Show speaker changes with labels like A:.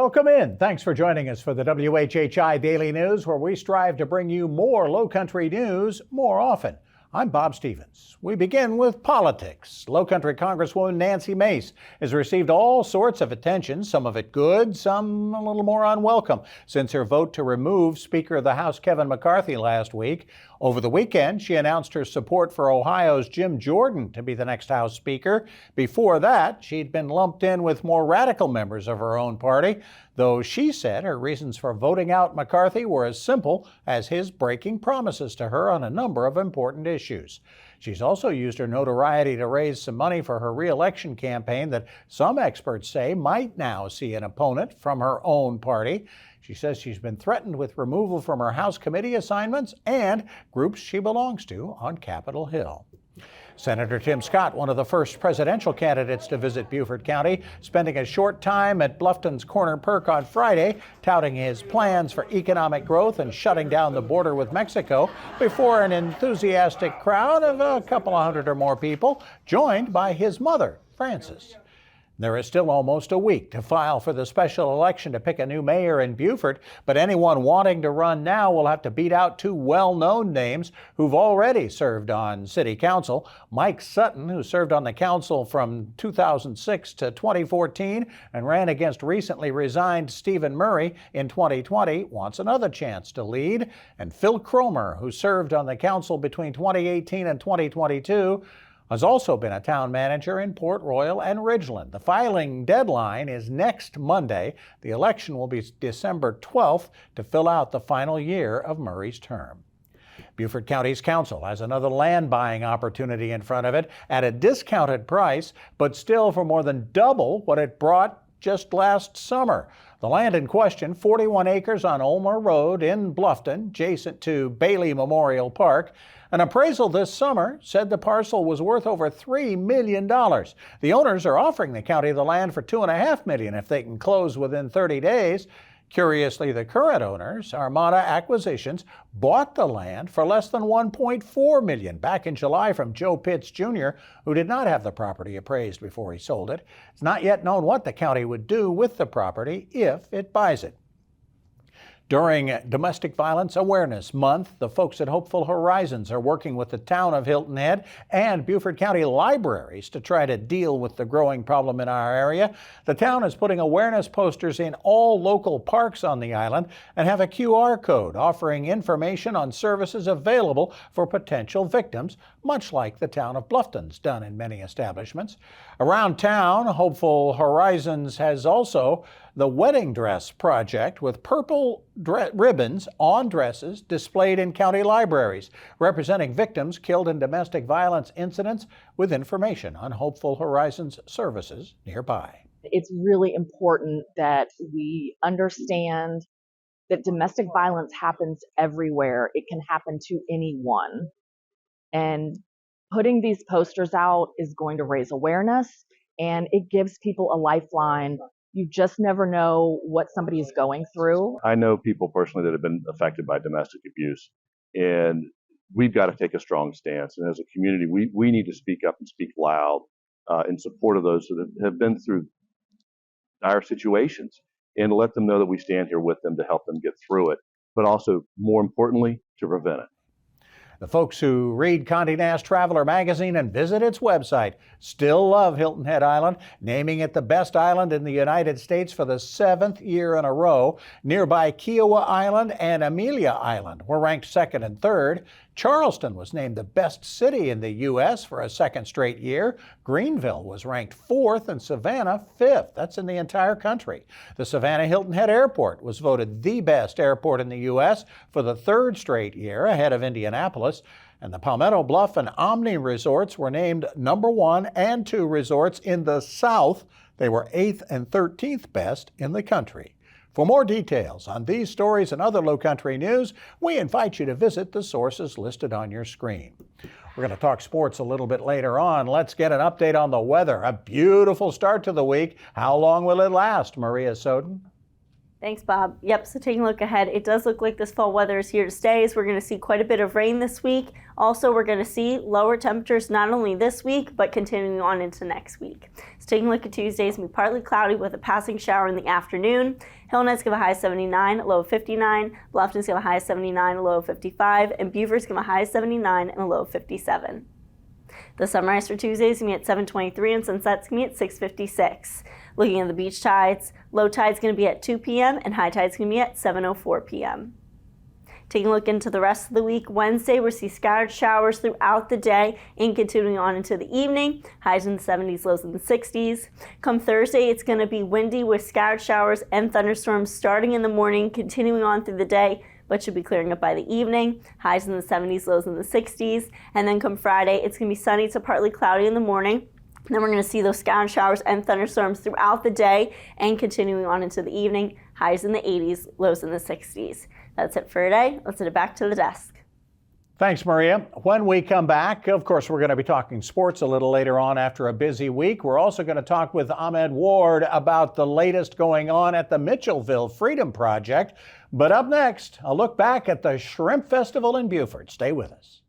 A: Welcome in. Thanks for joining us for the WHHI Daily News, where we strive to bring you more Lowcountry news more often. I'm Bob Stevens. We begin with politics. Lowcountry Congresswoman Nancy Mace has received all sorts of attention, some of it good, some a little more unwelcome, since her vote to remove Speaker of the House Kevin McCarthy last week. Over the weekend, she announced her support for Ohio's Jim Jordan to be the next House Speaker. Before that, she'd been lumped in with more radical members of her own party, though she said her reasons for voting out McCarthy were as simple as his breaking promises to her on a number of important issues. She's also used her notoriety to raise some money for her re-election campaign that some experts say might now see an opponent from her own party. She says she's been threatened with removal from her House committee assignments and groups she belongs to on Capitol Hill. Senator Tim Scott, one of the first presidential candidates to visit Beaufort County, spending a short time at Bluffton's Corner Perk on Friday, touting his plans for economic growth and shutting down the border with Mexico before an enthusiastic crowd of a couple of hundred or more people, joined by his mother, Frances. There is still almost a week to file for the special election to pick a new mayor in Beaufort, but anyone wanting to run now will have to beat out two well-known names who've already served on city council. Mike Sutton, who served on the council from 2006 to 2014 and ran against recently resigned Stephen Murray in 2020, wants another chance to lead. And Phil Cromer, who served on the council between 2018 and 2022, has also been a town manager in Port Royal and Ridgeland. The filing deadline is next Monday. The election will be December 12th to fill out the final year of Murray's term. Beaufort County's council has another land buying opportunity in front of it at a discounted price, but still for more than double what it brought just last summer. The land in question, 41 acres on Ulmer Road in Bluffton, adjacent to Bailey Memorial Park. An appraisal this summer said the parcel was worth over $3 million. The owners are offering the county the land for $2.5 million if they can close within 30 days. Curiously, the current owners, Armada Acquisitions, bought the land for less than $1.4 million back in July from Joe Pitts Jr., who did not have the property appraised before he sold it. It's not yet known what the county would do with the property if it buys it. During Domestic Violence Awareness Month, the folks at Hopeful Horizons are working with the town of Hilton Head and Beaufort County libraries to try to deal with the growing problem in our area. The town is putting awareness posters in all local parks on the island and have a QR code offering information on services available for potential victims, much like the town of Bluffton's done in many establishments. Around town, Hopeful Horizons has also the Wedding Dress Project, with purple ribbons on dresses displayed in county libraries, representing victims killed in domestic violence incidents, with information on Hopeful Horizons services nearby.
B: It's really important that we understand that domestic violence happens everywhere. It can happen to anyone. And putting these posters out is going to raise awareness, and it gives people a lifeline. You just never know what somebody is going through.
C: I know people personally that have been affected by domestic abuse, and we've got to take a strong stance. And as a community, we need to speak up and speak loud in support of those that have been through dire situations, and to let them know that we stand here with them to help them get through it, but also, more importantly, to prevent it.
A: The folks who read Condé Nast Traveler magazine and visit its website still love Hilton Head Island, naming it the best island in the United States for the 7th year in a row. Nearby Kiowa Island and Amelia Island were ranked 2nd and 3rd. Charleston was named the best city in the U.S. for a 2nd straight year. Greenville was ranked 4th and Savannah 5th. That's in the entire country. The Savannah Hilton Head Airport was voted the best airport in the U.S. for the 3rd straight year, ahead of Indianapolis. And the Palmetto Bluff and Omni resorts were named number 1 and 2 resorts in the South. They were 8th and 13th best in the country. For more details on these stories and other Lowcountry news, we invite you to visit the sources listed on your screen. We're going to talk sports a little bit later on. Let's get an update on the weather. A beautiful start to the week. How long will it last, Maria Soden?
D: Thanks, Bob. Yep, so taking a look ahead, it does look like this fall weather is here to stay, so we're going to see quite a bit of rain this week. Also, we're going to see lower temperatures not only this week, but continuing on into next week. So taking a look at Tuesday, it's going to be partly cloudy with a passing shower in the afternoon. Hilton is going to have a high of 79, a low of 59. Bluffton is going to have a high of 79, a low of 55. And Beaufort is going to have a high of 79 and a low of 57. The sunrise for Tuesday is going to be at 7:23 and sunset's going to be at 6:56. Looking at the beach tides, low tide's going to be at 2 p.m. and high tide's going to be at 7:04 p.m. Taking a look into the rest of the week, Wednesday we'll see scattered showers throughout the day and continuing on into the evening. Highs in the 70s, lows in the 60s. Come Thursday, it's going to be windy with scattered showers and thunderstorms starting in the morning, continuing on through the day, but should be clearing up by the evening. Highs in the 70s, lows in the 60s. And then come Friday, it's going to be sunny to partly cloudy in the morning. Then we're going to see those scattered showers and thunderstorms throughout the day and continuing on into the evening. Highs in the 80s, lows in the 60s. That's it for today. Let's send it back to the desk.
A: Thanks, Maria. When we come back, of course, we're going to be talking sports a little later on after a busy week. We're also going to talk with Ahmed Ward about the latest going on at the Mitchellville Freedom Project. But up next, a look back at the Shrimp Festival in Beaufort. Stay with us.